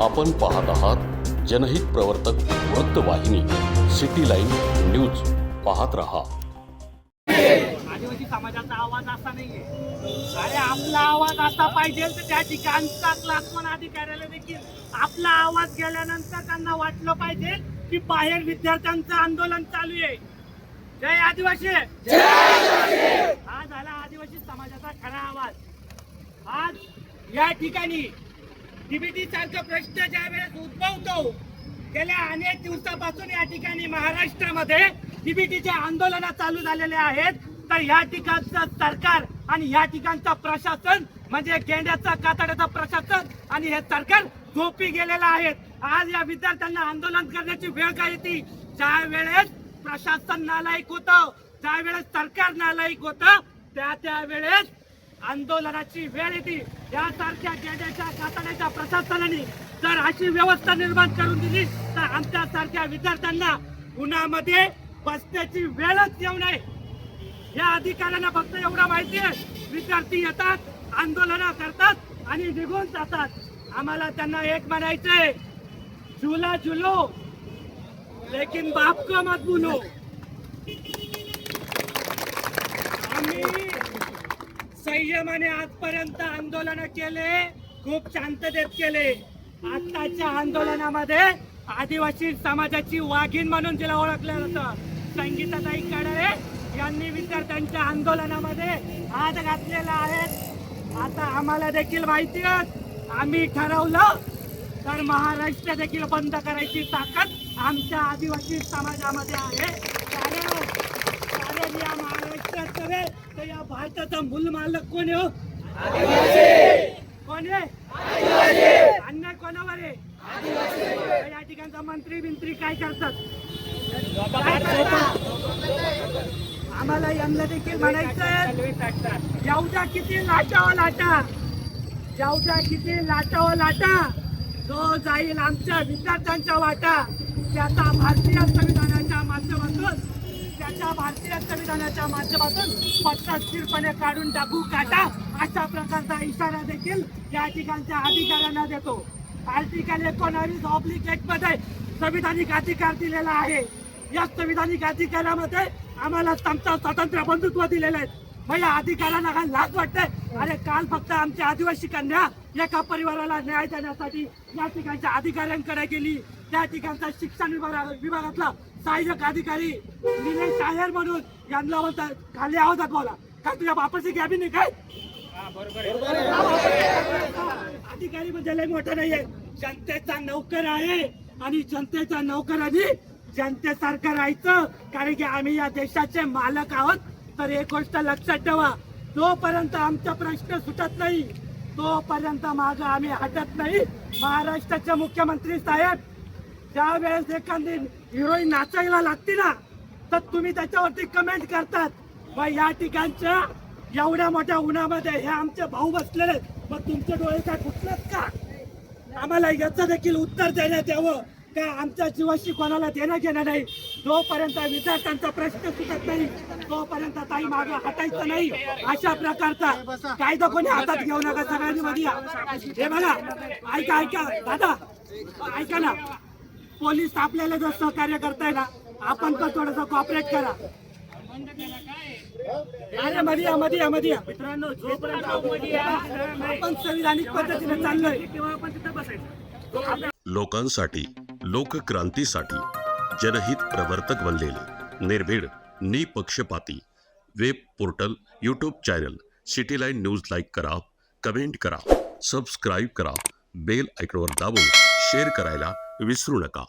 आपण पाहत आहात जनहित प्रवर्तक वृत्तवाहिनी सिटी लाईन न्यूज. पाहत रहा. आदिवासी समाजाचा आवाज असा नाहीये. अरे आपला आवाज असा पाहिजे तर त्या ठिकाणचा क्लास वन अधिकाऱ्याला देखील आपला आवाज गेल्यानंतर त्यांना वाटलं पाहिजे की बाहेर विद्यार्थ्यांचं आंदोलन चालू आहे. जय आदिवासी. हा झाला आदिवासी समाजाचा खरा आवाज. आज या ठिकाणी डीबीटी सारखा प्रश्न ज्या वेळेस उद्भवतो, गेल्या अनेक दिवसापासून या ठिकाणी महाराष्ट्रामध्ये डीबीटीचे आंदोलन चालू झालेले आहेत. तर या ठिकाणचं सरकार आणि या ठिकाणचं प्रशासन म्हणजे गेंड्याचा कातड्याचा प्रशासन आणि हे सरकार झोपी गेलेलं आहे. आज या विद्यार्थ्यांना आंदोलन करण्याची वेळ काय येते ज्या वेळेस प्रशासन नालायक होतं, ज्या वेळेस सरकार नालायक होतं, त्या वेळेस आंदोलनाची वेळ येते. यासारख्या गेंड्याच्या कातड्याच्या प्रशासनाने जर अशी व्यवस्था निर्माण करून दिली तर आमच्या सारख्या विद्यार्थ्यांना उन्हामध्ये बसण्याची वेळच येऊ नये. या अधिकाऱ्यांना फक्त एवढं माहिती आहे, विद्यार्थी येतात, आंदोलन करतात आणि निघून जातात. आम्हाला त्यांना एक म्हणायचंय, झुला झुलो लेकिन बाप को मत बोलो. आम्ही संयमाने आजपर्यंत आंदोलन केले, खूप शांततेत केले. आताच्या आंदोलनामध्ये आदिवासी समाजाची वाघीण म्हणून जिला ओळखलं जातं संगीताताई कडे यांनी विद्यार्थ्यांच्या आंदोलनामध्ये हात घातलेला आहे. आता आम्हाला देखील माहिती आहे, आम्ही ठरवलं तर महाराष्ट्र देखील बंद करायची ताकद आमच्या आदिवासी समाजामध्ये आहे. कारण या महाराष्ट्रात नव्हे तर या भारताचा मूल मालक कोण आहे? कोण आहे? अन्याय कोणावर आहे? या ठिकाणचा मंत्री काय करतात? आम्हाला यांना देखील म्हणायचं, जेवढा किती लाटावं लाटा, जेवढा किती लाटावं लाटा, तो जाईल आमच्या विद्यार्थ्यांच्या वाटा. त्याचा भारतीय संविधानाच्या माध्यमातून पद्धतशीरपणे काढून टाकू काटा, अशा प्रकारचा इशारा देखील या ठिकाणच्या अधिकाऱ्यांना देतो. आर्टिकल 19/1 मध्ये संविधानिक अधिकार दिलेला आहे. या संविधानिक अधिकारामध्ये आम्हाला आमचं स्वतंत्र बंधुत्व दिलेलं आहे. मग या अधिकाऱ्यांना काय लाज वाटते? अरे काल फक्त आमच्या आदिवासी कन्या एका परिवाराला न्याय देण्यासाठी या ठिकाणच्या अधिकाऱ्यांकडे गेली. त्या ठिकाणचा शिक्षण विभागातला सहाय्यक अधिकारी निलेश शायर म्हणून यांना म्हणतात, खाली आवाजात बोला, काय तुझ्या बापाची कॅबिन आहे काय? अधिकारी म्हणजे लय मोठा नाहीये, जनतेचा नौकर आहे आणि जनतेच्या नौकरांनी जनतेसारखं राहायचं. कारण की आम्ही या देशाचे मालक आहोत. तर एक गोष्ट लक्षात ठेवा, जोपर्यंत आमचा प्रश्न सुटत नाही तोपर्यंत मागं आम्ही हटत नाही. महाराष्ट्राचे मुख्यमंत्री साहेब, ज्या वेळेस एखादी हिरोईन नाचायला लागते ना तर तुम्ही त्याच्यावरती कमेंट करतात. मग या ठिकाणच्या एवढ्या मोठ्या उन्हामध्ये हे आमचे भाऊ बसलेले, मग तुमचे डोळे काय फुटलेत का? आम्हाला याचं देखील उत्तर देण्यात यावं का आमच्या जीवाशी कोणाला देणं घेणं नाही. जोपर्यंत विद्यार्थ्यांचा प्रश्न सुटत नाही तोपर्यंत ताई मागं हटायचं नाही. अशा प्रकारचा कायदा कोणी हातात घेऊ नका. सगळ्यांनी मध्ये हे बघा, ऐका दादा, ऐका ना, पोलीस आपल्याला जर सहकार्य करताय ना, आपण पण थोडंसं कॉपरेट करा. अरे मध्ये मित्रांनो, जोपर्यंत आपण संविधानिक पद्धतीने चाललोय तेव्हा आपण तिथे बसायचं. लोकांसाठी, लोकक्रांतीसाठी जनहित प्रवर्तक बनलेले निर्भीड, निपक्षपाती web portal, YouTube channel city line news like करा, कमेंट करा, सबस्क्राईब करा, बेल आयकॉनवर दाबून शेअर करायला विसरू नका.